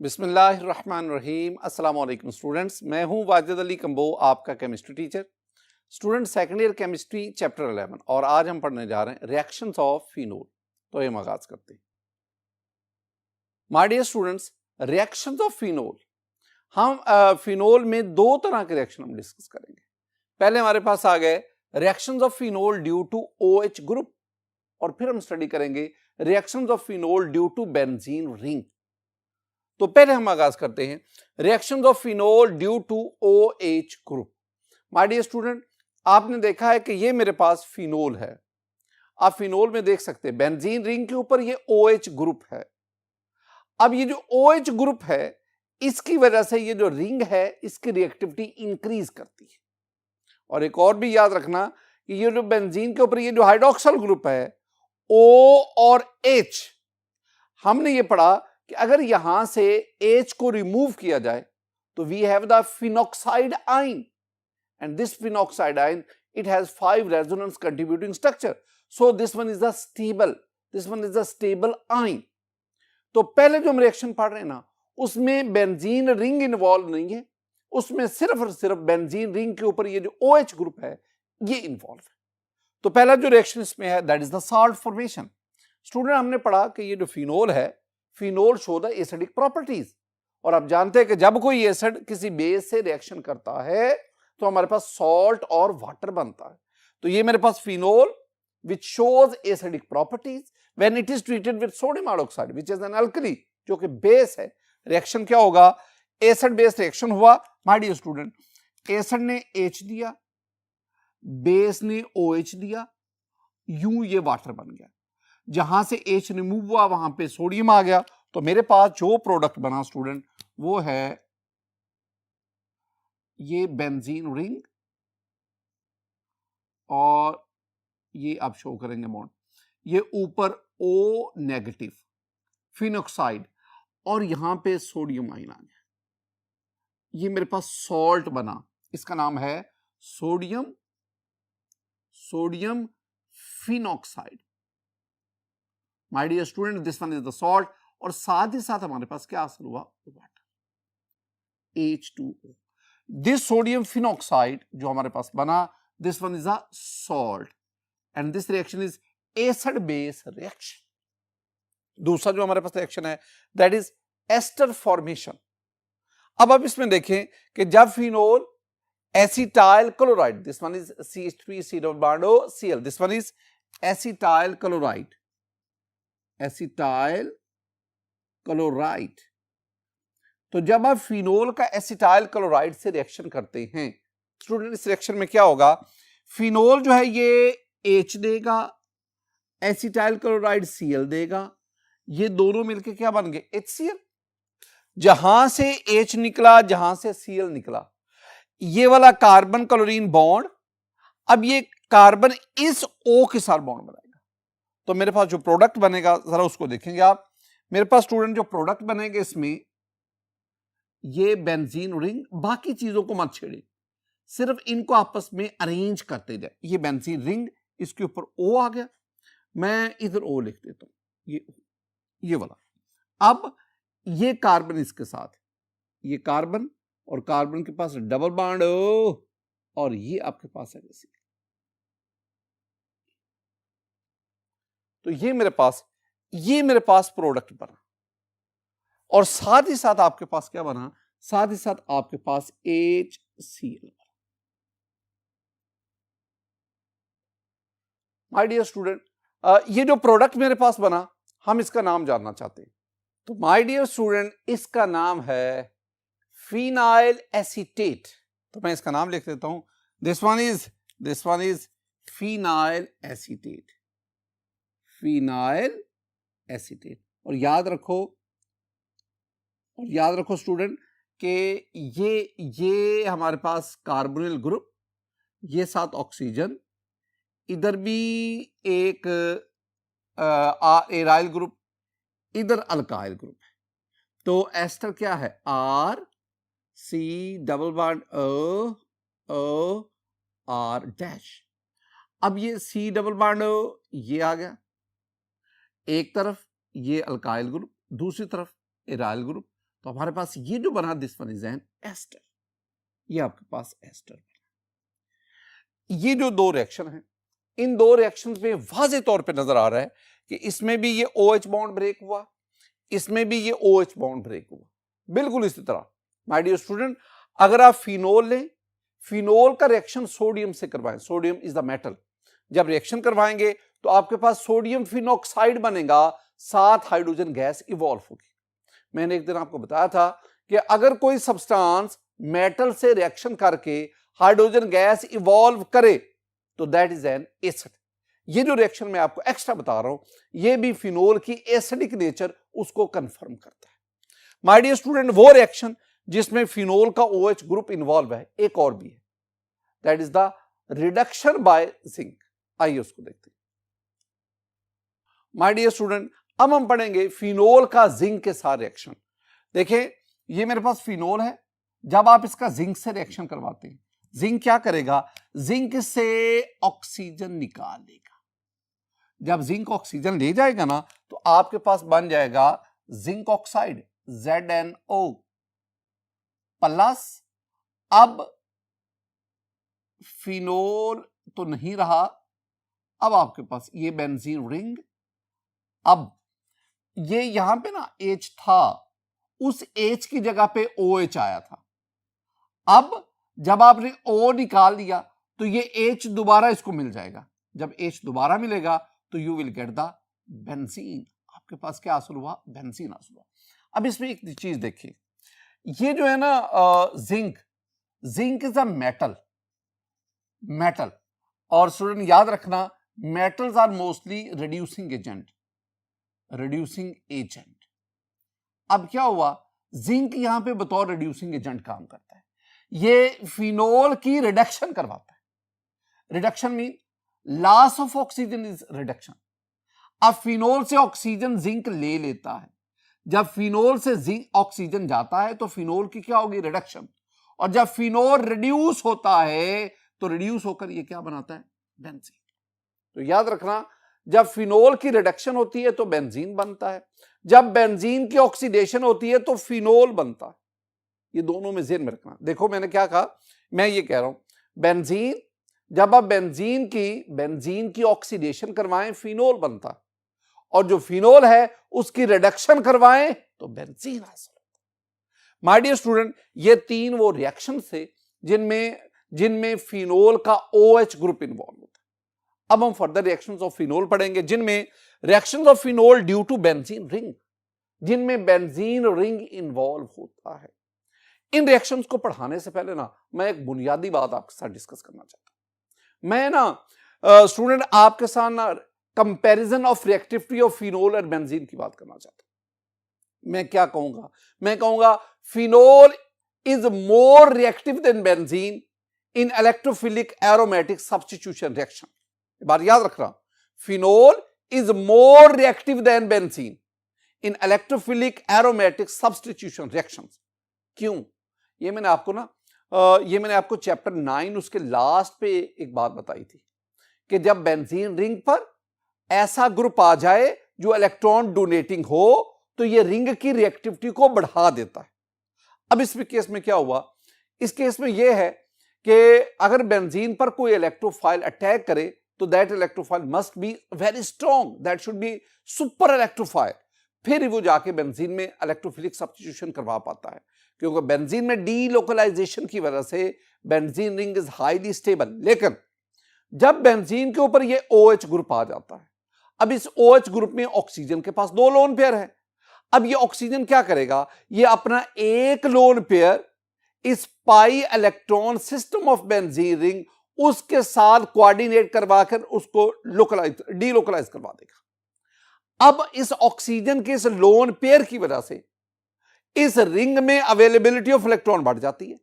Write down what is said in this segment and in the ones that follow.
बिस्मिल्लाहिर्रहमानिर्रहीम। अस्सलाम वालेकुम स्टूडेंट्स, मैं हूं वाजिद अली कंबो, आपका chemistry teacher. Student second year chemistry chapter 11 और आज हम पढ़ने जा रहे हैं रिएक्शंस ऑफ फिनोल। तो ये आगाज करते हैं। My dear students, reactions of phenol, हम फिनोल में दो तरह के रिएक्शन हम डिस्कस करेंगे। पहले हमारे पास आ गए reactions of phenol due to OH group, और फिर हम स्टडी करेंगे reactions of phenol due to benzene ring. तो पहले हम आगाज करते हैं reactions of phenol due to OH group. My dear student, आपने देखा है कि ये मेरे पास फिनोल है। आप फिनोल में देख सकते हैं बेंजीन रिंग के ऊपर ये OH ग्रुप है। अब ये जो OH ग्रुप है, इसकी वजह से ये जो रिंग है इसकी रिएक्टिविटी इंक्रीज करती है। और एक और भी याद रखना कि ये जो बेंजीन के ऊपर ये जो हाइड्रोक्सिल ग्रुप है O और H, हमने ये पढ़ा कि अगर यहां से H को रिमूव किया जाए तो we have the phenoxide ion, and this phenoxide ion it has 5 resonance contributing structure, so this one is the stable ion. तो पहले जो हम रिएक्शन पढ़ रहे हैं ना, उसमें बेंजीन रिंग इन्वॉल्व नहीं है, उसमें सिर्फ और सिर्फ बेंजीन रिंग के ऊपर ये जो OH ग्रुप है ये इन्वॉल्व है। तो पहला जो रिएक्शन इसमें है that is the salt formation. Student, हमने पढ़ा कि ये जो फिनोल है, phenol show the acidic properties, और आप जानते हैं कि जब कोई एसिड किसी बेस से रिएक्शन करता है तो हमारे पास सॉल्ट और वाटर बनता है। तो ये मेरे पास phenol which shows acidic properties when it is treated with sodium hydroxide which is an alkali, जो कि बेस है। रिएक्शन क्या होगा? एसिड बेस रिएक्शन हुआ। माय डियर स्टूडेंट, एसिड ने H दिया, बेस ने OH दिया, यूं ये वाटर बन गया। जहां से H रिमूव हुआ वहां पे सोडियम आ गया, तो मेरे पास जो प्रोडक्ट बना स्टूडेंट वो है ये बेंजीन रिंग, और ये आप शो करेंगे बॉन्ड, ये ऊपर O नेगेटिव फिनॉक्साइड, और यहां पे सोडियम आयन आ गया। ये मेरे पास सॉल्ट बना, इसका नाम है sodium phenoxide. My dear student, this one is the salt, और साथ ही साथ हमारे पास क्या असर हुआ? Water, H2O। This sodium phenoxide जो हमारे पास बना, this one is a salt, and this reaction is acid base reaction. दूसरा जो हमारे पास रिएक्शन है दैट इज एस्टर फॉर्मेशन। अब आप इसमें देखें कि जब phenol acetyl chloride, this one is CH3 double bond O Cl, this one is acetyl chloride, तो जब आप फिनोल का एसिटाइल क्लोराइड से रिएक्शन करते हैं स्टूडेंट, इस रिएक्शन में क्या होगा? फिनोल जो है ये H देगा, एसिटाइल क्लोराइड Cl देगा, ये दोनों मिलकर क्या बन गए? HCl। जहां से H निकला, जहां से Cl निकला, ये वाला कार्बन क्लोरीन बॉन्ड, अब ये कार्बन इस O के साथ बॉन्ड बनाएगा, तो मेरे पास जो प्रोडक्ट बनेगा जरा उसको देखेंगे आप। मेरे पास स्टूडेंट जो प्रोडक्ट बनेंगे इसमें ये बेंजीन रिंग, बाकी चीजों को मत छेड़े, सिर्फ इनको आपस में अरेंज करते जाए। ये बेंजीन रिंग, इसके ऊपर O आ गया, मैं इधर O लिख देता हूं, ये वाला। अब ये कार्बन इसके साथ, ये कार्बन और कार्बन के पास डबल बॉन्ड O, और ये आपके पास है जैसे, तो ये मेरे पास प्रोडक्ट बना, और साथ ही साथ आपके पास क्या बना? साथ ही साथ आपके पास HCl। माय डियर स्टूडेंट, ये जो प्रोडक्ट मेरे पास बना, हम इसका नाम जानना चाहते हैं। तो माय डियर स्टूडेंट, इसका नाम है फिनाइल एसीटेट। तो मैं इसका नाम लिख देता हूं, this one is phenyl acetate. और याद रखो स्टूडेंट कि ये हमारे पास कार्बोनिल ग्रुप, ये साथ ऑक्सीजन, इधर भी एक एराइल ग्रुप, इधर अल्काइल ग्रुप है। तो एस्टर क्या है? RC double bond O R dash. अब ये C डबल बॉन्ड O ये आ गया, एक तरफ ये अल्काइल ग्रुप, दूसरी तरफ एराइल ग्रुप, तो हमारे पास ये जो बना this one is an ester, ये आपके पास एस्टर। ये जो दो रिएक्शन हैं, इन दो रिएक्शंस में वाज़े तौर पे नजर आ रहा है कि इसमें भी ये OH बॉन्ड ब्रेक हुआ, इसमें भी ये OH बॉन्ड ब्रेक हुआ। बिल्कुल इसी तरह माय डियर स्टूडेंट, अगर आप फिनोल लें, फिनोल का रिएक्शन सोडियम से करवाएं, सोडियम इज द मेटल, जब रिएक्शन करवाएंगे तो आपके पास सोडियम फिनॉक्साइड बनेगा, 7 हाइड्रोजन गैस इवॉल्व होगी। मैंने एक दिन आपको बताया था कि अगर कोई सब्सटेंस मेटल से रिएक्शन करके हाइड्रोजन गैस इवॉल्व करे तो दैट इज एन एसिड। ये जो रिएक्शन मैं आपको एक्स्ट्रा बता रहा हूं, ये भी फिनोल की एसिडिक नेचर उसको कंफर्म करता है। माय डियर स्टूडेंट, वो रिएक्शन जिसमें फिनोल का OH ग्रुप इन्वॉल्व है, एक और भी है, that is the reduction by zinc. आइए उसको देखते हैं। माय डियर स्टूडेंट, अब हम पढ़ेंगे फिनोल का जिंक के साथ रिएक्शन। देखें, ये मेरे पास फिनोल है, जब आप इसका जिंक से रिएक्शन करवाते हैं, जिंक क्या करेगा, जिंक से ऑक्सीजन निकाल लेगा। जब जिंक ऑक्सीजन ले जाएगा ना, तो आपके पास बन जाएगा जिंक ऑक्साइड ZnO प्लस, अब फिनोल तो नहीं रहा, अब आपके पास ये बेंजीन रिंग, अब ये यहां पे ना H था, उस H की जगह पे OH आया था। अब जब आपने O निकाल दिया तो ये H दोबारा इसको मिल जाएगा, जब H दोबारा मिलेगा तो you will get the benzene. आपके पास क्या हासिल हुआ, बेंजीन हासिल हुआ। अब इसमें एक चीज देखिए, ये जो है ना zinc, zinc is a metal, metal, और स्टूडेंट याद रखना metals are mostly reducing agent, reducing agent. अब क्या हुआ, जिंक यहां पे बतौर रिड्यूसिंग एजेंट काम करता है, ये फिनोल की रिडक्शन करवाता है। Reduction mean loss of oxygen is reduction. अब फिनोल से ऑक्सीजन जिंक ले लेता है, जब फिनोल से जिंक ऑक्सीजन जाता है तो फिनोल की क्या होगी, रिडक्शन, और जब फिनोल रिड्यूस होता है तो रिड्यूस होकर ये क्या बनाता है, बेंजीन। तो याद रखना, जब फिनोल की रिडक्शन होती है तो बेंजीन बनता है, जब बेंजीन की ऑक्सीडेशन होती है तो फिनोल बनता है। ये दोनों में ज़हन में रखना। देखो मैंने क्या कहा, मैं ये कह रहा हूं बेंजीन, जब आप बेंजीन की ऑक्सीडेशन करवाएं फिनोल बनता है, और जो फिनोल है उसकी रिडक्शन करवाएं तो बेंजीन हासिल होता है। माय डियर स्टूडेंट, ये तीन वो रिएक्शन थे जिनमें फिनोल का OH ग्रुप इन्वॉल्व होता है। अब हम फर्दर रिएक्शंस ऑफ फिनोल पढ़ेंगे, जिनमें reactions of phenol due to benzene ring, जिनमें बेंजीन रिंग इन्वॉल्व होता है। इन रिएक्शंस को पढ़ाने से पहले ना मैं एक बुनियादी बात आपके साथ डिस्कस करना चाहता हूं। मैं ना स्टूडेंट आपके साथ ना comparison of reactivity of phenol और बेंजीन की बात करना चाहता हूं। मैं क्या कहूंगा, मैं कहूंगा phenol is more reactive than benzene in electrophilic aromatic substitution reaction. बात याद रखना, phenol is more reactive than benzene in electrophilic aromatic substitution reactions. क्यों, ये मैंने आपको चैप्टर 9 उसके लास्ट पे एक बात बताई थी कि जब बेंजीन रिंग पर ऐसा ग्रुप आ जाए जो इलेक्ट्रॉन डोनेटिंग हो तो ये रिंग की रिएक्टिविटी को बढ़ा देता है। अब इस केस में क्या हुआ, इस केस में यह है कि अगर बेंजीन पर कोई इलेक्ट्रोफाइल अटैक करे तो that electrophile must be very strong, that should be super electrophile, फिर वो जाके बेंजीन में इलेक्ट्रोफिलिक सब्स्टिट्यूशन करवा पाता है, क्योंकि बेंजीन में डीलोकलाइजेशन की वजह से benzene ring is highly stable. लेकिन जब बेंजीन के ऊपर ये OH ग्रुप आ जाता है, अब इस OH ग्रुप में ऑक्सीजन के पास 2 लोन पेयर है। अब ये ऑक्सीजन क्या करेगा, ये अपना एक लोन पेयर इस pi electron system of benzene ring उसके साथ कोऑर्डिनेट करवाकर उसको डीलोकलाइज करवा देगा। अब इस ऑक्सीजन के इस लोन पेयर की वजह से इस रिंग में अवेलेबिलिटी ऑफ इलेक्ट्रॉन बढ़ जाती है।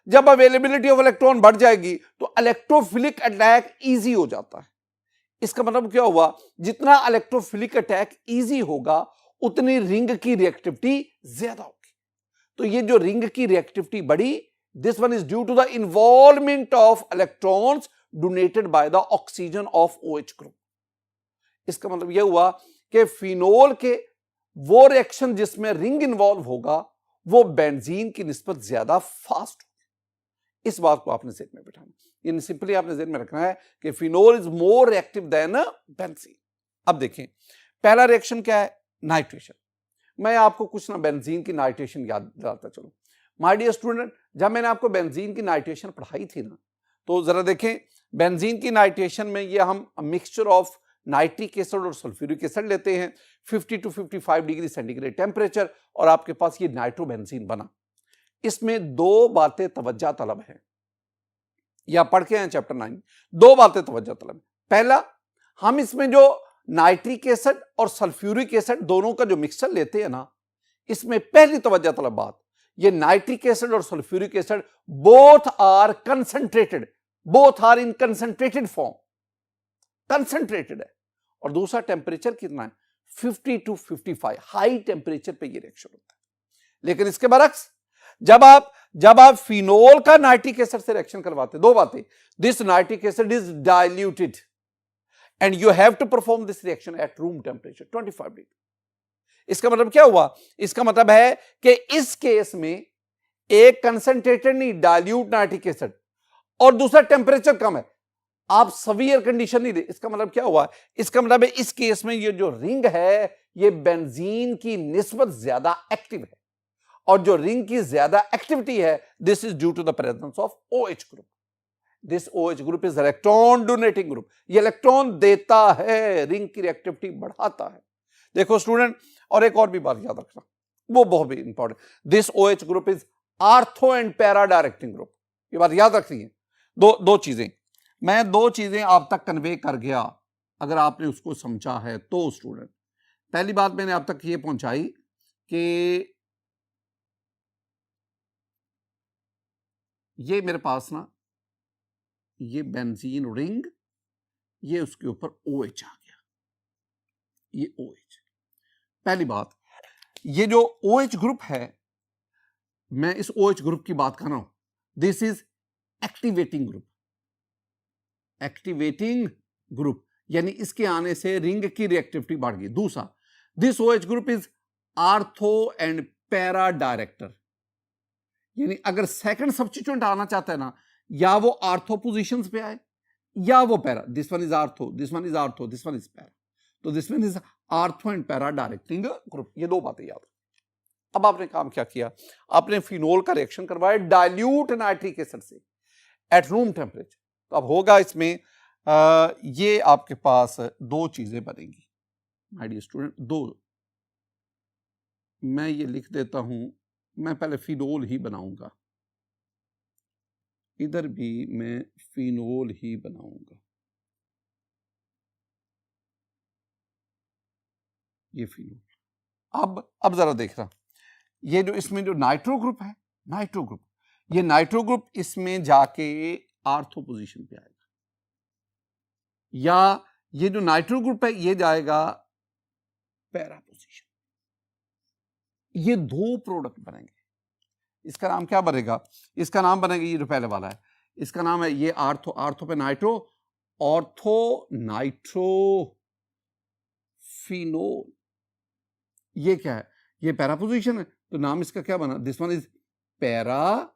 जब अवेलेबिलिटी ऑफ इलेक्ट्रॉन बढ़ जाएगी तो इलेक्ट्रोफिलिक अटैक इजी हो जाता है। इसका मतलब क्या हुआ, जितना इलेक्ट्रोफिलिक अटैक इजी होगा उतनी रिंग की रिएक्टिविटी ज्यादा होगी। तो ये जो रिंग की रिएक्टिविटी बढ़ी, this one is due to the involvement of electrons donated by the oxygen of OH group. इसका मतलब यह हुआ कि फिनोल के वो रिएक्शन जिसमें रिंग इन्वॉल्व होगा वो बेंजीन की निस्बत ज्यादा फास्ट होगी। इस बात को आपने ज़हन में बिठाना, इन सिंपली आपने ज़हन में रखना है कि phenol is more reactive than benzene. अब देखें पहला रिएक्शन क्या है, नाइट्रेशन। मैं आपको कुछ ना बेंजीन की नाइट्रेशन याद दिलाता चलूं। माय डियर स्टूडेंट, जब मैंने आपको बेंजीन की नाइट्रेशन पढ़ाई थी ना, तो जरा देखें बेंजीन की नाइट्रेशन में ये हम मिक्सचर ऑफ नाइट्रिक एसिड और सल्फ्यूरिक एसिड लेते हैं, 50 to 55 डिग्री सेंटीग्रेड टेम्परेचर, और आपके पास ये नाइट्रोबेंजीन बना। इसमें दो बातें तवज्जो तलब है, या पढ़ के हैं चैप्टर 9, दो बातें तवज्जो तलब है। पहला, हम इसमें जो नाइट्रिक एसिड और सल्फ्यूरिक एसिड दोनों का जो मिक्सचर लेते हैं ना, इसमें पहली तवज्जो तलब बात, ये नाइट्रिक एसिड और sulphuric acid both are concentrated, both are in concentrated form, concentrated है। और दूसरा टेम्परेचर कितना है, 50 to 55, हाई टेम्परेचर पे ये रिएक्शन होता है। लेकिन इसके बरक्स जब आप फिनोल का नाइट्रिक एसिड से रिएक्शन करवाते, दो बातें, this nitric acid is diluted and you have to perform this reaction at room temperature 25 degree. इसका मतलब क्या हुआ, इसका मतलब है कि इस केस में एक कंसंट्रेटेड नहीं, डाइल्यूट नाइट्रिक एसिड, और दूसरा टेम्परेचर कम है, आप सवियर कंडीशन नहीं दे। इसका मतलब क्या हुआ, इसका मतलब है इस केस में ये जो रिंग है ये बेंजीन की निस्बत ज्यादा एक्टिव है, और जो रिंग की ज्यादा एक्टिविटी है this is due to the presence of OH group. This OH group is electron donating group, ये इलेक्ट्रॉन देता है, रिंग की रिएक्टिविटी बढ़ाता है। देखो स्टूडेंट, और एक और भी बात याद रखना, वो बहुत ही important, this OH group is ortho and para directing group, ये बात याद रखनी है। दो चीजें, मैं दो चीजें आप तक कन्वे कर गया अगर आपने उसको समझा है तो स्टूडेंट। पहली बात मैंने आप तक ये पहुंचाई कि ये मेरे पास ना ये बेंजीन रिंग, ये उसके ऊपर OH आ गया, ये OH। पहली बात, ये जो OH ग्रुप है, मैं इस OH ग्रुप की बात कर रहा हूं, this is activating group, activating group, यानी इसके आने से रिंग की रिएक्टिविटी बढ़ गई। दूसरा, this OH group is ortho and para director, यानी अगर सेकंड सब्स्टिट्यूएंट आना चाहता है ना, या वो आर्थो पोजीशंस पे आए या वो para, this one is ortho, this one is ortho, this one is para, तो this one is ortho and para directing group. ये दो बातें याद। अब आपने काम क्या किया, आपने फिनोल का रिएक्शन करवाया डाइल्यूट नाइट्रिक एसिड से एट रूम टेम्परेचर। तो अब होगा इसमें ये आपके पास दो चीजें बनेंगी माय डियर स्टूडेंट, दो, मैं ये लिख देता हूं, मैं पहले फिनोल ही बनाऊंगा, इधर भी मैं फिनोल ही बनाऊंगा, ये फिनोल। अब जरा देख रहा, ये जो इसमें जो नाइट्रो ग्रुप है, नाइट्रो ग्रुप, ये नाइट्रो ग्रुप इसमें जाके आर्थो पोजीशन पे आएगा, या ये जो नाइट्रो ग्रुप है ये जाएगा पैरा पोजीशन। ये दो प्रोडक्ट बनेंगे, इसका नाम क्या बनेगा, इसका नाम बनेगा, ये जो पहले वाला है इसका नाम है ये आर्थो, आर्थो पे नाइट्रो, ऑर्थो नाइट्रो फिनोल। ये क्या है, ये पैरा पोजीशन है, तो नाम इसका क्या बना, this one is para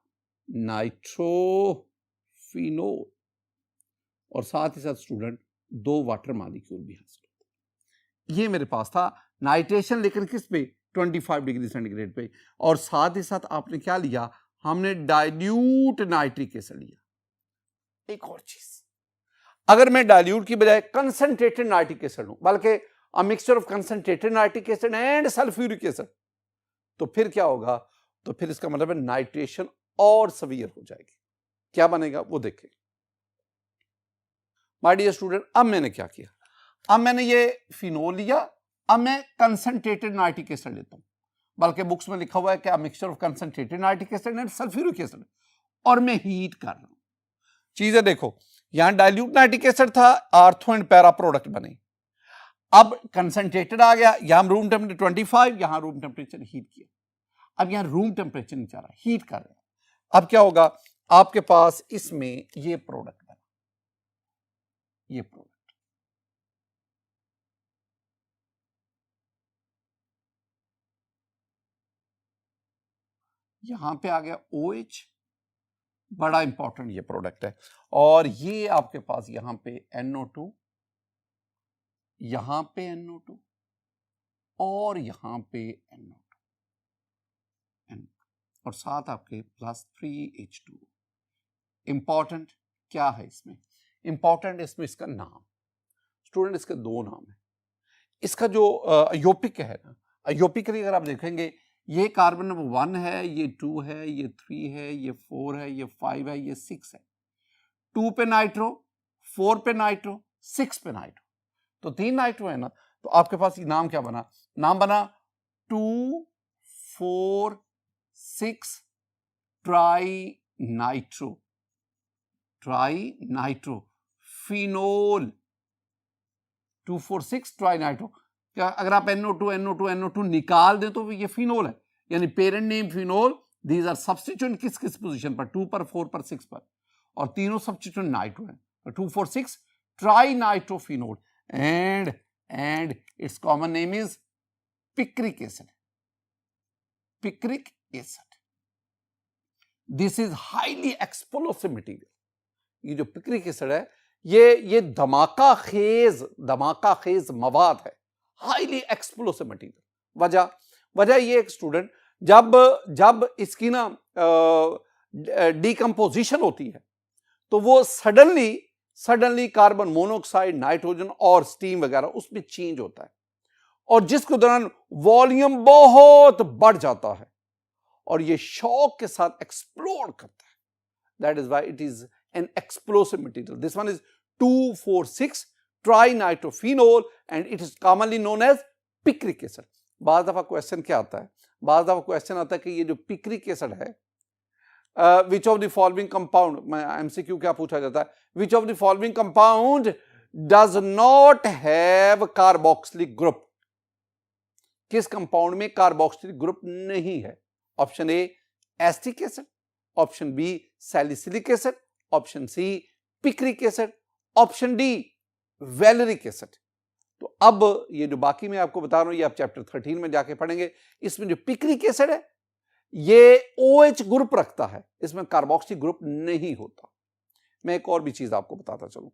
nitro phenol. और साथ ही साथ स्टूडेंट दो वाटर मॉलिक्यूल भी हासिल होते। ये मेरे पास था नाइट्रेशन, लेकिन किस पे, 25 डिग्री सेंटीग्रेड पे, और साथ ही साथ आपने क्या लिया, हमने डाइल्यूट नाइट्रिक एसिड लिया। एक और चीज, अगर मैं डाइल्यूट की बजाय कंसंट्रेटेड नाइट्रिक एसिड लूं, बल्कि a mixture of concentrated nitric acid and sulphuric acid, तो फिर क्या होगा, तो फिर इसका मतलब है नाइट्रेशन और सवियर हो जाएगी। क्या बनेगा वो देखें माय डियर स्टूडेंट। अब मैंने क्या किया, अब मैंने ये फिनोल लिया, अब मैं कंसंट्रेटेड नाइट्रिक एसिड लेता हूं, बल्कि बुक्स में लिखा हुआ है कि mixture of concentrated nitric acid and sulphuric acid, और मैं हीट कर रहा हूं। चीजें देखो, यहां डाइल्यूट नाइट्रिक एसिड था, आर्थो एंड पैरा प्रोडक्ट बने, अब कंसंट्रेटेड आ गया, यहां रूम टेम्परेचर 25, यहां रूम टेम्परेचर हीट किया, अब यहां रूम टेम्परेचर नहीं चाह रहा, हीट कर रहे हैं। अब क्या होगा, आपके पास इसमें ये प्रोडक्ट बना, ये प्रोडक्ट, यहां पे आ गया OH, बड़ा इंपॉर्टेंट ये प्रोडक्ट है। और ये आपके पास यहां पे NO2, यहां पे NO2 और यहां पे NO2, और साथ आपके प्लस 3H2। इंपॉर्टेंट क्या है इसमें? इंपॉर्टेंट इसमें इसका नाम। स्टूडेंट इसके दो नाम है। इसका जो अयोपिक है ना, अयोपिकली अगर आप देखेंगे, ये कार्बन नंबर 1 है, ये 2 है, ये 3 है, ये 4 है, ये 5 है, ये 6 है। 2 पे नाइट्रो, 4 पे नाइट्रो, 6 पे नाइट्रो, तो 3 नाइट्रो है ना। तो आपके पास ये नाम क्या बना? नाम बना 2, 4, 6 tri nitro, tri nitro phenol. 2, 4, 6 tri nitro. क्या अगर आप NO2 NO2 NO2 निकाल दें तो ये फिनोल है, यानी parent name phenol. These are substituent किस किस पोजीशन पर? 2 पर, 4 पर, 6 पर, और तीनों सब्स्टिट्यूएंट नाइट्रो है। 2, 4, 6 try nitrophenol and it's common name is picric acid, picric acid. This is highly explosive material. ये जो पिक्रिक एसिड है, ये धमाका खेज मवाद है, हाईली एक्सप्लोसिव मटेरियल। वजह ये एक स्टूडेंट, जब इसकी ना डिकम्पोजिशन होती है तो वो सडनली कार्बन मोनोऑक्साइड, नाइट्रोजन और स्टीम वगैरह उसमें चेंज होता है, और जिसके दौरान वॉल्यूम बहुत बढ़ जाता है और ये शॉक के साथ एक्सप्लोड करता है। That is why it is an explosive material. This one is 2,4,6 trinitrophenol and it is commonly known as picric acid. बाज दफा क्वेश्चन क्या आता है? बाज दफा क्वेश्चन आता है कि ये जो पिक्रिक एसिड है, which of the following compound, MCQ क्या पूछा जाता है? Which of the following compound does not have carboxylic group? किस कंपाउंड में कार्बोक्सिलिक ग्रुप नहीं है? Option A acetic acid, option B salicylic acid, option C picric acid, option D valeric acid. तो अब ये जो बाकी मैं आपको बता रहा हूं, ये आप चैप्टर 13 में जाके पढ़ेंगे। इसमें जो पिक्रिक एसिड है ये OH ग्रुप रखता है, इसमें कार्बोक्सिल ग्रुप नहीं होता। मैं एक और भी चीज आपको बताता चलूं,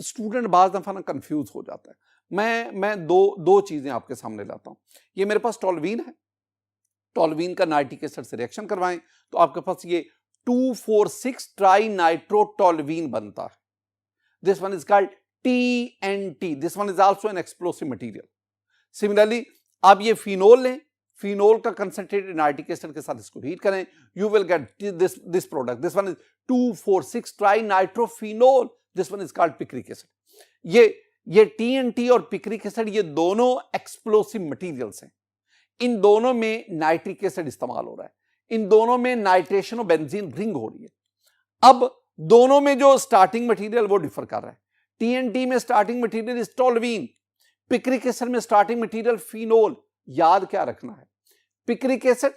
स्टूडेंट बाज दफा ना कंफ्यूज हो जाता है। मैं दो चीजें आपके सामने लाता हूं। ये मेरे पास टोल्यूइन है, टोल्यूइन का नाइट्रिक एसिड से रिएक्शन करवाएं तो आपके पास ये 2,4,6 ट्राइनाइट्रोटोल्यूइन बनता है। This one is called TNT। This one is also an explosive material. Similarly आप ये फिनोल लें, फिनोल का कंसंट्रेटेड नाइट्रिक एसिड के साथ इसको हीट करें, you will get this product. This one is 2,4,6 trinitrophenol. This one is called picric acid. ये TNT और पिक्रिक एसिड ये दोनों एक्सप्लोसिव मटेरियल्स हैं। इन दोनों में नाइट्रिक एसिड इस्तेमाल हो रहा है, इन दोनों में नाइट्रेशन और बेंजीन रिंग हो रही है। अब दोनों में जो स्टार्टिंग मटेरियल वो डिफर कर रहा है। TNT में starting material is toluene, picric acid में स्टार्टिंग मटेरियल फिनोल। याद क्या रखना है? पिक्रिक एसिड,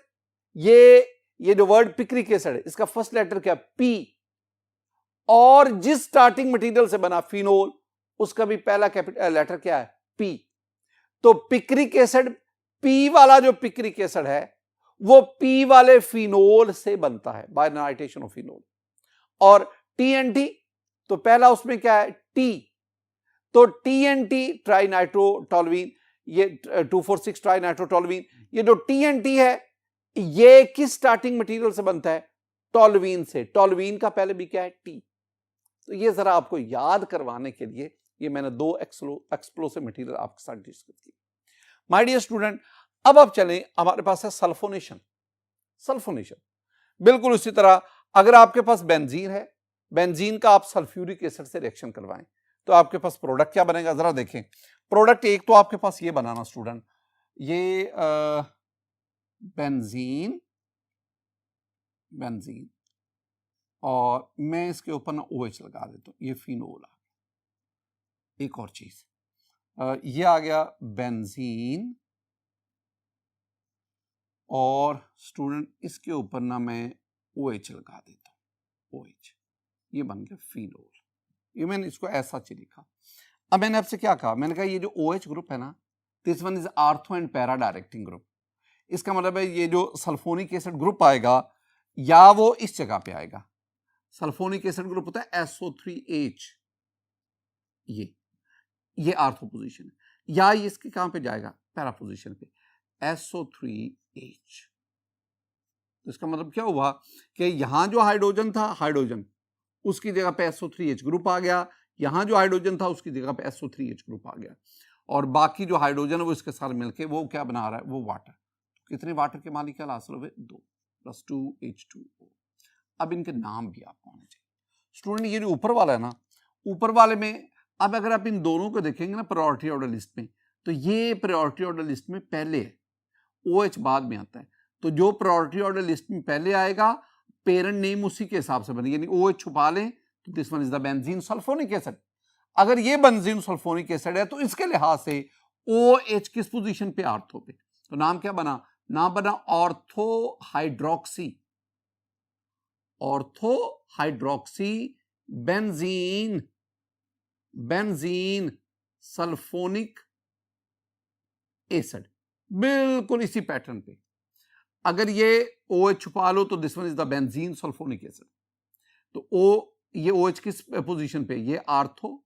ये जो वर्ड पिक्रिक एसिड है इसका फर्स्ट लेटर क्या? P, और जिस स्टार्टिंग मटेरियल से बना फिनोल उसका भी पहला कैपिटल लेटर क्या है? P। तो पिक्रिक एसिड, P वाला जो पिक्रिक एसिड है वो P वाले फिनोल से बनता है बाय नाइट्रेशन ऑफ फिनोल। और TNT तो पहला उसमें क्या है? T। तो TNT ट्राइनाइट्रोटोल्यूइन, ये 2,4,6 ट्राइनाइट्रोटोल्यूइन, ये जो TNT है ये किस स्टार्टिंग मटेरियल से बनता है? टोल्यूइन से। टोल्यूइन का पहले भी क्या है? T। तो ये जरा आपको याद करवाने के लिए ये मैंने दो एक्सप्लोसिव मटेरियल आपके साथ डिस्कस की। माय डियर स्टूडेंट, अब आप चलें, हमारे पास है सल्फोनेशन। सल्फोनेशन बिल्कुल उसी तरह, अगर आपके पास बेंजीन है, बेंजीन का आप सल्फ्यूरिक एसिड से रिएक्शन करवाएं तो आपके पास प्रोडक्ट क्या बनेगा? जरा देखें। प्रोडक्ट एक तो आपके पास ये बनाना स्टूडेंट, ये बेंजीन और मैं इसके ऊपर ना OH लगा देता हूं, ये फिनोल आ गया। एक और चीज, ये आ गया बेंजीन और स्टूडेंट इसके ऊपर ना मैं OH लगा देता हूं, OH, ये बन गया फिनोल। ये मैंने इसको ऐसा ही लिखा। अब मैंने आपसे क्या कहा? मैंने कहा ये जो OH ग्रुप है ना, this one is ortho and para directing group. इसका मतलब है ये जो सल्फोनिक एसिड ग्रुप आएगा या वो इस जगह पे आएगा, सल्फोनिक एसिड ग्रुप होता है SO3H, ये आर्थो पोजीशन है, या ये इसके कहां पे जाएगा, पैरा पोजीशन पे, SO3H। तो इसका मतलब क्या हुआ कि यहां जो हाइड्रोजन था, हाइड्रोजन उसकी जगह पे SO3H ग्रुप आ गया, यहां जो हाइड्रोजन था उसकी जगह पे SO3H ग्रुप आ गया, और बाकी जो हाइड्रोजन है वो इसके साथ मिलके वो क्या बना रहा है, वो वाटर। कितने वाटर के मालिक हासिल हुए, 2 + 2H2O। अब इनके नाम भी आपको आने चाहिए स्टूडेंट। ये जो ऊपर वाला है ना, ऊपर वाले में अब अगर आप इन दोनों को देखेंगे ना प्रायोरिटी ऑर्डर लिस्ट में, तो ये प्रायोरिटी ऑर्डर लिस्ट में पहले है, OH बाद में आता है। तो जो प्रायोरिटी ऑर्डर लिस्ट में पहले आएगा पेरेंट नेम उसी के हिसाब से बनेगी, यानी OH छुपा लें तो this one is the benzene sulphonic acid. अगर ये बेंजीन सल्फोनिक एसिड है तो इसके लिहाज से OH किस पोजीशन पे, आर्थो पे। तो नाम क्या बना, नाम बना ortho hydroxy, ortho hydroxy benzene, benzene sulphonic acid, बिल्कुल इसी पैटर्न पे। अगर ये OH छुपा लो तो this one is the benzene sulphonic acid. तो ये OH किस पोजीशन पे, ये आर्थो,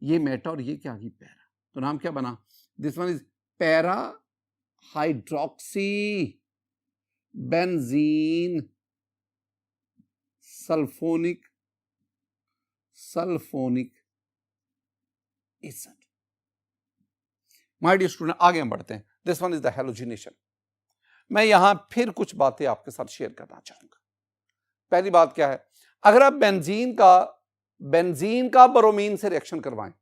ये मेटा, और ये क्या की पैरा। तो नाम क्या बना, this one is para hydroxy benzene sulphonic acid. My dear student, आगे हम बढ़ते हैं। This one is the halogenation. मैं यहां फिर कुछ बातें आपके साथ शेयर करना चाहूंगा। पहली बात क्या है, अगर आप बेंजीन का ब्रोमीन से रिएक्शन करवाएं,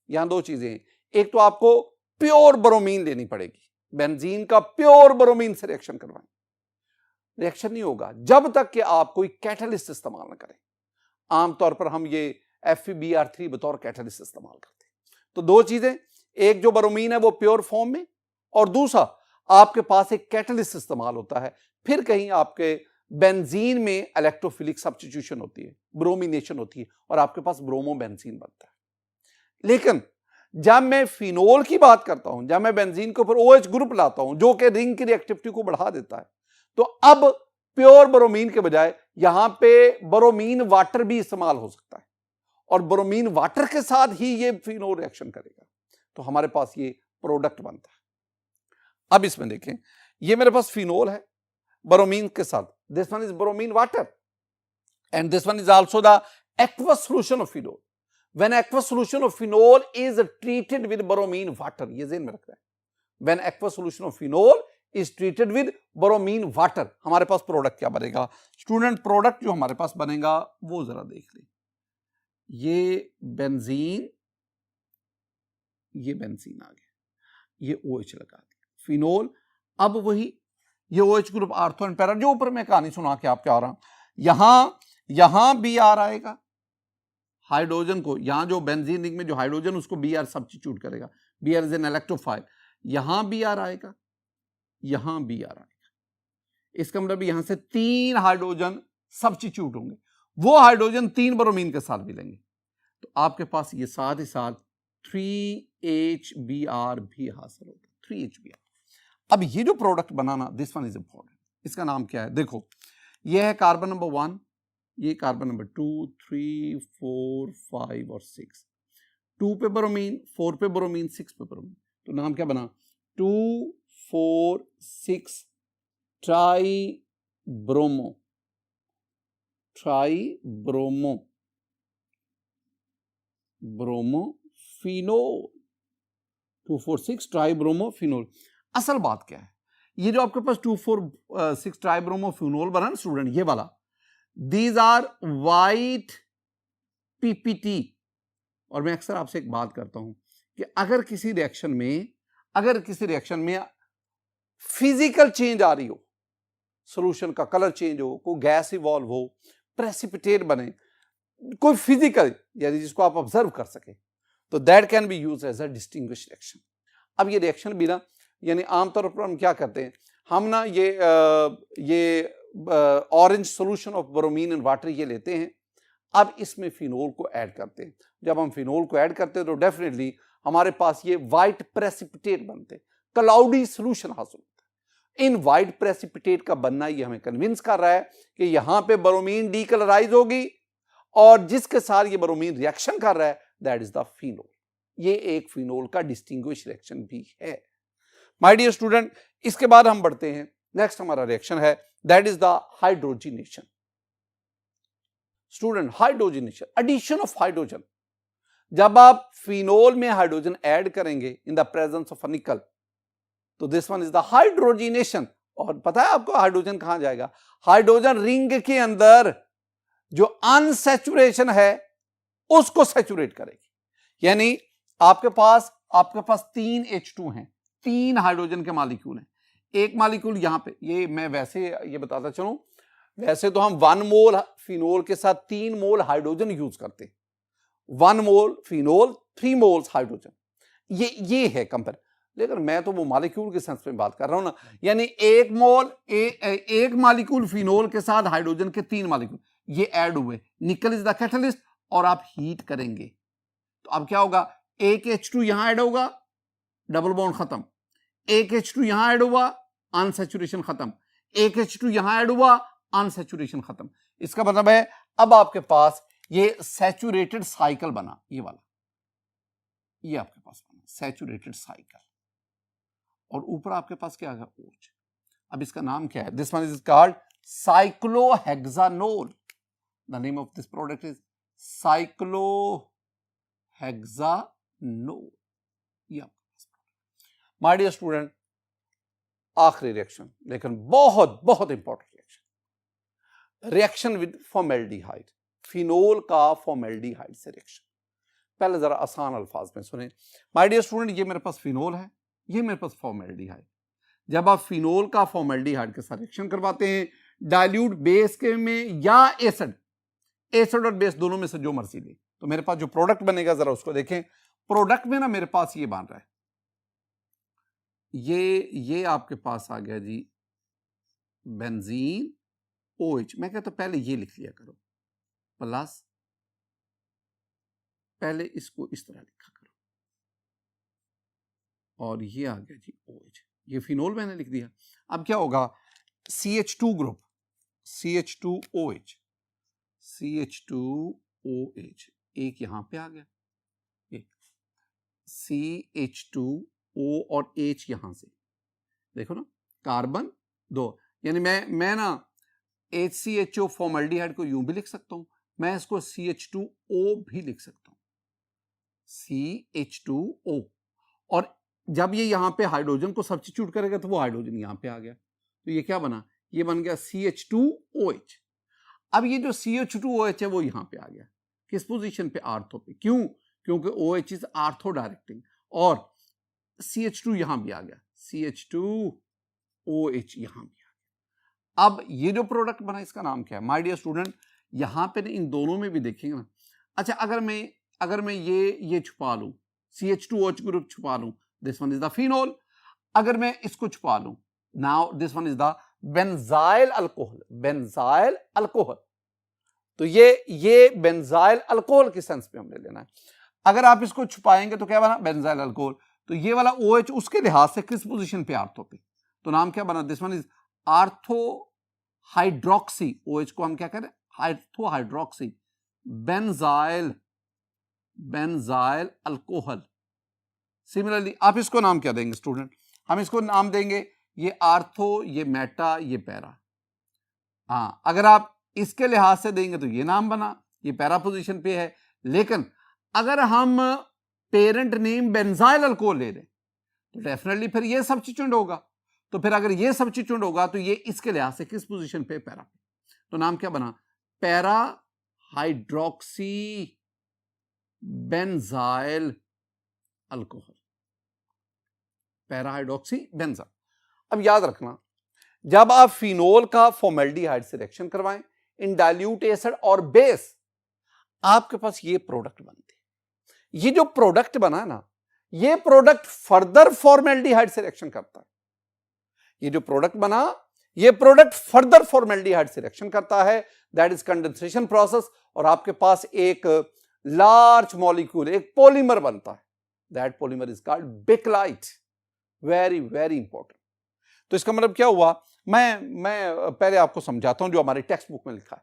यहां 2 चीजें हैं, एक तो आपको प्योर ब्रोमीन लेनी पड़ेगी, बेंजीन का प्योर ब्रोमीन से रिएक्शन करवाएं, रिएक्शन नहीं होगा जब तक कि आप कोई कैटलिस्ट इस्तेमाल ना करें। आमतौर पर हम ये FeBr3 बतौर कैटलिस्ट इस्तेमाल करते हैं। तो 2 चीजें, एक जो ब्रोमीन है वो प्योर फॉर्म में, और दूसरा आपके पास एक कैटलिस्ट इस्तेमाल होता है। फिर कहीं आपके बेंजीन में इलेक्ट्रोफिलिक सब्स्टिट्यूशन होती है, ब्रोमिनेशन होती है, और आपके पास ब्रोमो बेंजीन बनता है। लेकिन जब मैं फिनोल की बात करता हूं, जब मैं बेंजीन के ऊपर OH ग्रुप लाता हूं जो कि रिंग की रिएक्टिविटी को बढ़ा देता है, तो अब प्योर ब्रोमीन के बजाय यहां पे ब्रोमीन वाटर भी इस्तेमाल हो सकता है, और ब्रोमीन वाटर के साथ ही ये फिनोल रिएक्शन करेगा, तो हमारे पास ये प्रोडक्ट बनता है। अब इसमें देखें, ये मेरे पास फिनोल है ब्रोमीन के साथ, this one is bromine water, and this one is also the aqueous solution of phenol. When aqueous solution of phenol is treated with bromine water, ये ज़हन में रखना है, when aqueous solution of phenol is treated with bromine water, हमारे पास product क्या बनेगा student? Product जो हमारे पास बनेगा वो जरा देख लें। ये बेंजीन आ गया, ये OH लगा दिया, फिनोल। अब वही ये OH group ortho and para, जो ऊपर मैं कहानी सुना के आपके आ रहा हूं, यहां Br आएगा, हाइड्रोजन को, यहां जो बेंजीन रिंग में जो हाइड्रोजन उसको Br सब्स्टिट्यूट करेगा, Br इज एन इलेक्ट्रोफाइल, यहां Br आएगा, यहां Br आएगा। इसका मतलब यहां से 3 हाइड्रोजन सब्स्टिट्यूट होंगे, वो हाइड्रोजन 3 ब्रोमीन के साथ मिलेंगे, तो आपके पास ये साथ ही साथ 3HBr भी हासिल होगा, 3HBr। अब ये जो product banana, this one is important, इसका नाम क्या है? देखो, ये है कार्बन नंबर 1, ये कार्बन नंबर 2, 3, 4, 5 और 6, 2 पे ब्रोमीन, 4 पे ब्रोमीन, 6 पे ब्रोमीन, तो नाम क्या बना? 2, 4, 6 try bromo phenol, 2, 4, 6 try bromo phenol. असल बात क्या है, ये जो आपके पास 2, 4, 6 ट्राई ब्रोमो फिनोल बना ना स्टूडेंट, ये वाला, दीज आर वाइट PPT। और मैं अक्सर आपसे एक बात करता हूं कि अगर किसी रिएक्शन में फिजिकल चेंज आ रही हो, सॉल्यूशन का कलर चेंज हो, कोई गैस इवॉल्व हो, प्रेसिपिटेट बने, कोई फिजिकल, यानी जिसको आप ऑब्जर्व कर सके, तो that can be used as a distinguished reaction. अब ये रिएक्शन भी ना, यानी आमतौर पर हम क्या करते हैं, हम ना ये orange solution of bromine and water ये लेते हैं, अब इसमें फिनोल को ऐड करते हैं। जब हम फिनोल को ऐड करते हैं तो डेफिनेटली हमारे पास ये वाइट प्रेसिपिटेट बनते हैं, क्लाउडी सॉल्यूशन हासिल होता है। इन वाइट प्रेसिपिटेट का बनना ये हमें कन्विंस कर रहा है कि यहां पे ब्रोमीन डीकलराइज होगी और जिसके साथ ये ब्रोमीन रिएक्शन कर रहा है दैट इज द फिनोल। ये एक फिनोल का डिस्टिंग्विश रिएक्शन भी है। माय डियर स्टूडेंट, इसके बाद हम बढ़ते हैं, नेक्स्ट हमारा रिएक्शन है that is the hydrogenation. Student, hydrogenation, addition of hydrogen. जब आप फिनोल में हाइड्रोजन ऐड करेंगे इन द प्रेजेंस ऑफ निकल, तो this one is the hydrogenation. और पता है आपको हाइड्रोजन कहां जाएगा? हाइड्रोजन रिंग के अंदर जो अनसैचुरेशन है उसको सैचुरेट करेगी। यानी आपके पास 3 H2 हैं, 3 हाइड्रोजन के मॉलिक्यूल हैं। एक मॉलिक्यूल यहां पे, ये मैं वैसे ये बताता चलूं, वैसे तो हम 1 मोल फिनोल के साथ 3 मोल हाइड्रोजन यूज करते हैं। 1 मोल फिनोल 3 मोल्स हाइड्रोजन, ये है कंपेयर। लेकिन मैं तो वो मॉलिक्यूल के सेंस में बात कर रहा हूं ना, यानी एक मॉलिक्यूल फिनोल के साथ हाइड्रोजन के 3 मॉलिक्यूल ये ऐड हुए, निकल इज द कैटलिस्ट, और आप हीट करेंगे तो अब क्या होगा? एक H2 यहां ऐड होगा, डबल बॉन्ड खत्म। एक H2 यहां ऐड हुआ, अनसैचुरेशन खत्म। एक H2 यहां ऐड हुआ, अनसैचुरेशन खत्म। इसका मतलब है अब आपके पास ये सैचुरेटेड साइकिल बना, ये वाला, ये आपके पास बना सैचुरेटेड साइकिल, और ऊपर आपके पास क्या है? OH। अब इसका नाम क्या है? This one is called cyclohexanol. The name of this product is cyclohexanol. ये माय डियर स्टूडेंट, आखिरी रिएक्शन, लेकिन बहुत बहुत important reaction with formaldehyde. Phenol का फॉर्मेल्डिहाइड से रिएक्शन। पहले जरा आसान अल्फाज में सुने। माय डियर स्टूडेंट, ये मेरे पास फिनोल है, ये मेरे पास फॉर्मेल्डिहाइड। जब आप फिनोल का फॉर्मेल्डिहाइड के साथ रिएक्शन करवाते हैं डाइल्यूट बेस के में या एसिड और बेस दोनों में से जो मर्जी ले, तो मेरे पास जो प्रोडक्ट बनेगा जरा उसको देखें। प्रोडक्ट में ना मेरे पास ये बन रहा है, ये आपके पास आ गया जी बेंजीन OH। मैं कहता पहले ये लिख लिया करो, प्लस पहले इसको इस तरह लिखा करो, और ये आ गया जी OH। ये फिनोल मैंने लिख दिया। अब क्या होगा? CH2 ग्रुप, CH2OH, CH2OH, एक यहां पे आ गया, एक CH2O और H यहां से, देखो ना, कार्बन 2। यानी मैं ना HCHO फॉर्मेल्डिहाइड को यूं भी लिख सकता हूं, मैं इसको CH2O भी लिख सकता हूं, CH2O। और जब ये यहां पे हाइड्रोजन को सब्स्टिट्यूट करेगा तो वो हाइड्रोजन यहां पे आ गया, तो ये क्या बना? ये बन गया CH2OH। अब ये जो CH2OH है वो यहां पे आ गया, किस पोजीशन पे? आर्थो पे। क्यों? क्योंकि OH इज आर्थो डायरेक्टिंग, और CH2 यहां भी आ गया, CH2OH यहां भी आ गया। अब ये जो प्रोडक्ट बना इसका नाम क्या है? माय डियर स्टूडेंट, यहां पे इन दोनों में भी देखेंगे ना। अच्छा, अगर मैं ये छुपा लूं, CH2OH ग्रुप छुपा लूं, this one is the phenol. अगर मैं इसको छुपा लूं, now this one is the benzyl alcohol, benzyl alcohol. तो ये बेंजाइल अल्कोहल के सेंस पे हमने लेना है। अगर आप इसको छुपाएंगे तो क्या बना? Benzyl alcohol. तो ये वाला OH उसके लिहाज से किस पोजीशन पे? आर्थो पे। तो नाम क्या बना? This one is ortho hydroxy. OH को हम क्या कह रहे हैं? Ortho hydroxy benzyl alcohol. Similarly आप इसको नाम क्या देंगे स्टूडेंट? हम इसको नाम देंगे, ये आर्थो, ये मेटा, ये पैरा। हाँ, अगर आप इसके लिहाज से देंगे तो ये नाम बना, ये पैरा पोजीशन पे है। लेकिन अगर हम पेरेंट नेम बेंजाइल अल्कोहल ले लें तो डेफिनेटली फिर ये सब्स्टिट्यूट होगा। तो फिर अगर ये सब्स्टिट्यूट होगा तो ये इसके लिहाज से किस पोजीशन पे? पैरा पे। तो नाम क्या बना? Para hydroxy benzyl alcohol, para hydroxy benzyl. अब याद रखना, जब आप फिनोल का फॉर्मेल्डिहाइड से रिएक्शन करवाएं इन डाइल्यूट एसिड और बेस, आपके पास ये प्रोडक्ट बनते हैं। ये जो प्रोडक्ट बना है ना, ये प्रोडक्ट फर्दर फॉर्मेल्डिहाइड से रिएक्शन करता है। ये जो प्रोडक्ट बना, ये प्रोडक्ट फर्दर फॉर्मेल्डिहाइड से रिएक्शन करता है, दैट इज कंडेंसेशन प्रोसेस। और आपके पास एक लार्ज मॉलिक्यूल, एक पॉलीमर बनता है, that polymer is called Bakelite. Very very important. तो इसका मतलब क्या हुआ, मैं पहले आपको समझाता हूं जो हमारी टेक्स्ट बुक में लिखा है,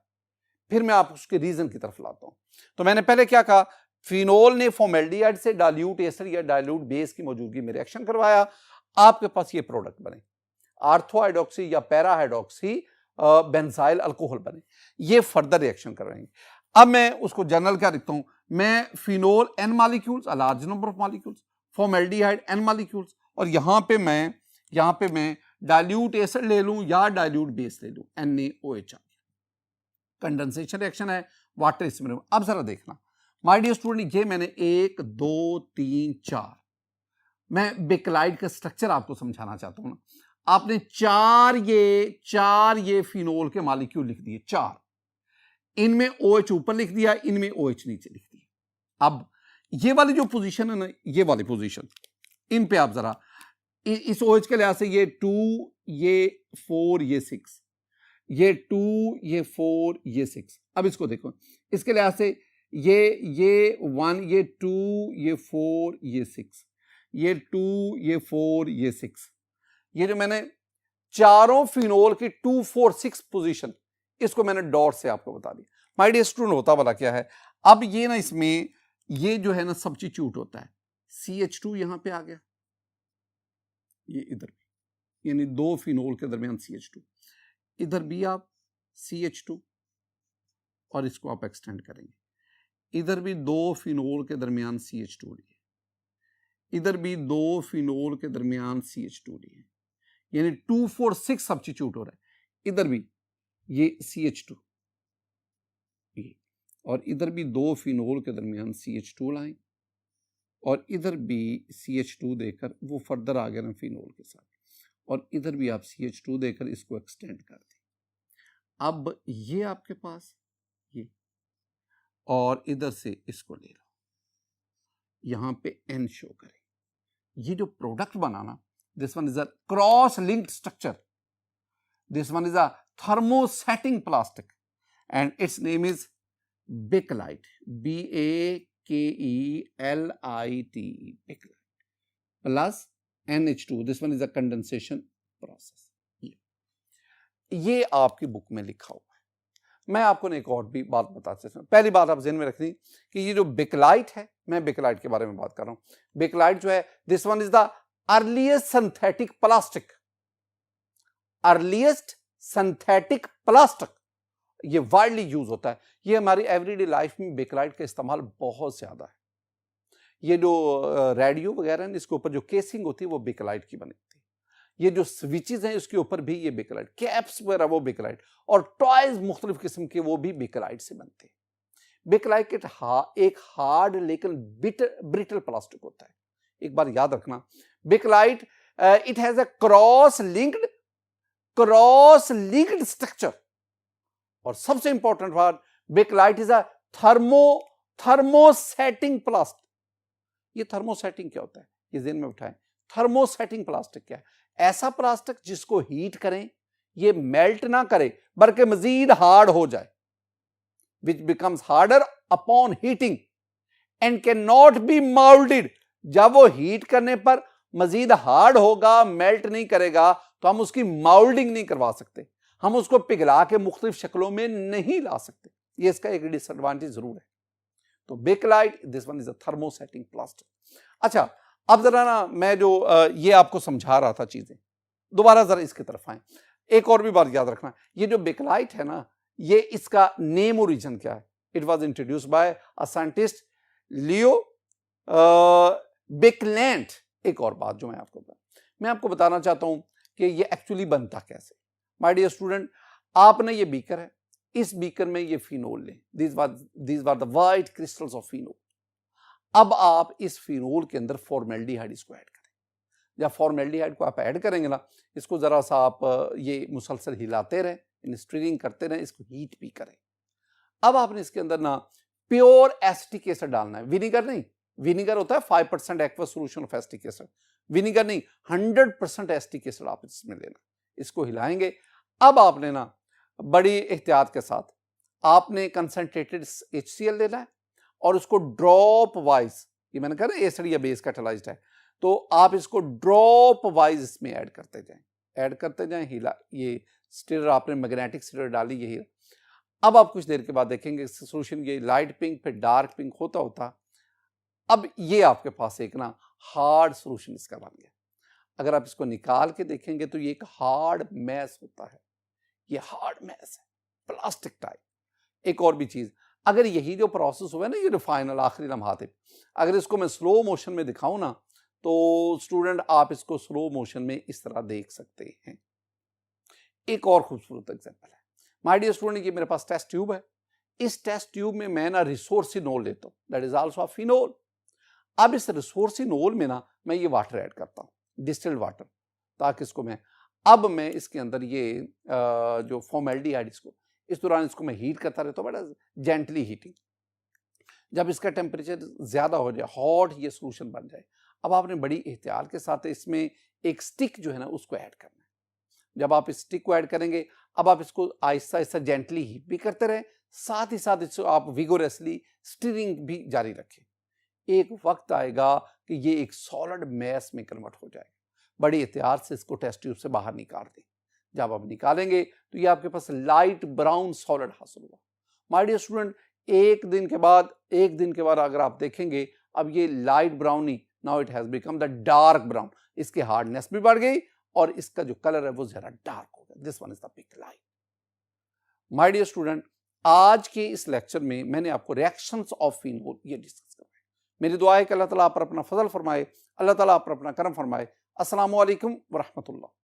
फिर मैं आप उसके रीजन की तरफ लाता हूं। तो मैंने पहले क्या कहा, फिनोल ने फॉर्मेल्डिहाइड से डाइल्यूट एस्टर या डाइल्यूट बेस की मौजूदगी में रिएक्शन करवाया, आपके पास ये प्रोडक्ट बने, आर्थो हाइड्रोक्सी या पैरा हाइड्रोक्सी बेंजाइल अल्कोहल बने, ये फर्दर रिएक्शन करवाएंगे। अब मैं उसको जनरल क्या लिखता हूं, मैं phenol n molecules, a large number of molecules, formaldehyde n molecules, और यहां पे मैं डाइल्यूट एसिड ले लूं या डाइल्यूट बेस ले लूं, NaOH। कंडेंसेशन रिएक्शन है, वाटर इसमें। अब जरा देखना माय डियर स्टूडेंट, ये मैंने 1 2 3 4, मैं बेक्लाइड का स्ट्रक्चर आपको समझाना चाहता हूं ना। आपने चार ये फिनोल के मॉलिक्यूल लिख दिए, 4, इनमें OH ऊपर लिख दिया, इनमें OH नीचे लिख दिया। अब ये वाली जो पोजीशन है ना, ये वाली पोजीशन, इन पे आप जरा इस OH के लिहाज से ये 2 ये 4 ये 6, ये 2 ये 4 ये 6। अब इसको देखो, इसके लिहाज से ये 1 ये 2 ये 4 ये 6, ये 2 ये 4 ये 6, ये जो मैंने चारों फिनोल की 2 4 6 पोजीशन, इसको मैंने डॉट से आपको बता दिया। माय डियर स्टूडेंट, होता वाला क्या है, अब ये ना इसमें ये जो है ना सब्स्टिट्यूट होता है, CH2 यहां पे आ गया, ये इधर भी, यानी 2 फिनोल के दरमियान CH2, इधर भी आप CH2 और इसको आप एक्सटेंड करेंगे, इधर भी 2 फिनोल के दरमियान CH2 लिए, इधर भी 2 फिनोल के दरमियान CH2 लिए, यानी 2 4 6 सब्स्टिट्यूट हो रहा है। इधर भी ये CH2 ये, और इधर भी 2 फिनोल के दरमियान CH2 लाएं, और इधर भी CH2 देकर वो फर्दर आ गया ना फिनोल के साथ, और इधर भी आप CH2 देकर इसको एक्सटेंड कर दें। अब ये आपके पास ये, और इधर से इसको ले लो, यहां पे N शो करें। ये जो product banana, this one is a cross linked structure, this one is a thermosetting plastic and its name is bakelite, BAKELITE, bakelite plus NH2, this one is a condensation process। ये आपकी book में लिखा हुआ है। मैं आपको एक और भी बात बताते हैं। पहली बात आप ज़हन में रखनी कि ये जो बेक्लाइट है, मैं बेक्लाइट के बारे में बात कर रहा हूं। बेक्लाइट जो है, this one is the earliest synthetic plastic, earliest synthetic plastic, ये वाइडली यूज होता है। ये हमारी एवरीडे लाइफ में बेक्लाइट का इस्तेमाल बहुत ज्यादा है। ये जो रेडियो वगैरह है, इसके ऊपर जो केसिंग होती है वो बेक्लाइट की बनी होती है। ये जो स्विचेस हैं उसके ऊपर भी ये बेक्लाइट, कैप्स वगैरह वो बेक्लाइट, और टॉयज मुख्तलिफ किस्म के वो भी बेक्लाइट से बनते हैं। बेक्लाइट एक हार्ड लेकिन ब्रिटल प्लास्टिक होता है। एक बार याद रखना, bakelite it has a cross linked structure, और सबसे इंपॉर्टेंट बात, bakelite is a thermosetting plastic. ये थर्मोसेटिंग क्या होता है, ये ज़हन में उठाएं। थर्मोसेटिंग प्लास्टिक क्या है? ऐसा प्लास्टिक जिसको हीट करें ये मेल्ट ना करे बल्कि मजीद हार्ड हो जाए, which becomes harder upon heating and can not be moulded. जब वो हीट करने पर मजीद हार्ड होगा, मेल्ट नहीं करेगा, तो हम उसकी मोल्डिंग नहीं करवा सकते, हम उसको पिघला के मुख्तलिफ शक्लों में नहीं ला सकते। ये इसका एक डिसएडवांटेज जरूर है। तो bakelite, this one is a thermosetting plastic. अच्छा, अब जरा ना मैं जो ये आपको समझा रहा था चीजें, दोबारा जरा इसकी तरफ आए। एक और भी बात याद रखना, ये जो बेक्लाइट है ना, ये इसका नेम ओरिजिन क्या है? It was introduced by a scientist Leo Baekeland. एक और बात जो मैं आपको बताना चाहता हूं कि ये एक्चुअली बनता कैसे। माय डियर स्टूडेंट, आपने ये बीकर है, इस बीकर में ये फिनोल लें, these were the white crystals of phenol. अब आप इस फिनोल के अंदर फॉर्मेल्डिहाइड इसको ऐड करें। जब फॉर्मेल्डिहाइड को आप ऐड करेंगे ना, इसको जरा सा आप ये मुसलसल हिलाते रहें, स्टिरिंग करते रहें, इसको हीट भी करें। अब आपने इसके अंदर ना प्योर एसिटिक एसिड डालना है, विनीगर नहीं। विनीगर होता है 5% aqueous solution of acetic acid, vinegar नहीं, 100% एसिटिक एसिड आप इसमें लेना। इसको हिलाएंगे। अब आपने ना बड़ी एहतियात के साथ आपने कंसंट्रेटेड HCl लेना है और उसको ड्रॉप वाइज, ये मैंने कहा ना एसिड या बेस कैटालाइज्ड है, तो आप इसको ड्रॉप वाइज इसमें ऐड करते जाएं। ऐड करते जाएं, हीला ये स्टिरर आपने मैग्नेटिक स्टिरर डाली, ये हीरा। अब आप कुछ देर के बाद देखेंगे सोल्यूशन ये लाइट पिंक फिर डार्क पिंक होता होता, अब ये आपके पास एक ना हार्ड सोल्यूशन इसका बन गया। अगर आप इसको निकाल के देखेंगे तो ये एक हार्ड मैस होता है, ये हार्ड मैस है, प्लास्टिक टाइप। एक और भी चीज, अगर यही जो प्रोसेस हुआ है ना, ये जो फाइनल आखिरी लम्हाते, अगर इसको मैं स्लो मोशन में दिखाऊं ना, तो स्टूडेंट आप इसको स्लो मोशन में इस तरह देख सकते हैं। एक और खूबसूरत एग्जांपल है माय डियर स्टूडेंट, ये मेरे पास टेस्ट ट्यूब है। इस टेस्ट ट्यूब में मैं ना रिसोर्सिनोल लेता हूं, दैट इज आल्सो फिनोल। अब इस रिसोर्सिनोल में ना मैं ये वाटर ऐड करता हूं, डिस्टिल्ड वाटर, ताकि इसको मैं इसके अंदर ये जो फॉर्मेल्डिहाइड इसको इस दौरान इसको मैं हीट करता रहता हूं, बड़ा जेंटली हीटिंग। जब इसका टेम्परेचर ज्यादा हो जाए, हॉट ये सोल्यूशन बन जाए, अब आपने बड़ी एहतियात के साथ इसमें एक स्टिक जो है ना उसको ऐड करना है। जब आप इस स्टिक को ऐड करेंगे, अब आप इसको आहिस्ता आहिस्ता जेंटली हीट भी करते रहें, साथ ही साथ इसको आप विगोरसली स्टीरिंग भी जारी रखें। एक वक्त आएगा कि ये एक सॉलिड मैस में कन्वर्ट हो जाएगा। बड़ी एहतियात से इसको टेस्ट ट्यूब से बाहर निकाल दें। जब आप निकालेंगे तो ये आपके पास लाइट ब्राउन सॉलिड हासिल हुआ। माय डियर स्टूडेंट, एक दिन के बाद अगर आप देखेंगे, अब ये लाइट ब्राउन नहीं, now it has become the dark brown. इसकी हार्डनेस भी बढ़ गई और इसका जो कलर है वो जरा डार्क हो गया। This one is the pick light. My dear student, आज के इस लेक्चर में मैंने आपको रिएक्शंस ऑफ फिनोल ये डिस्कस करना है। मेरी दुआ है कि अल्लाह ताला आप पर अपना फजल फरमाए, अल्लाह ताला आप पर अपना करम फरमाए। अस्सलामु अलैकुम व रहमतुल्लाह।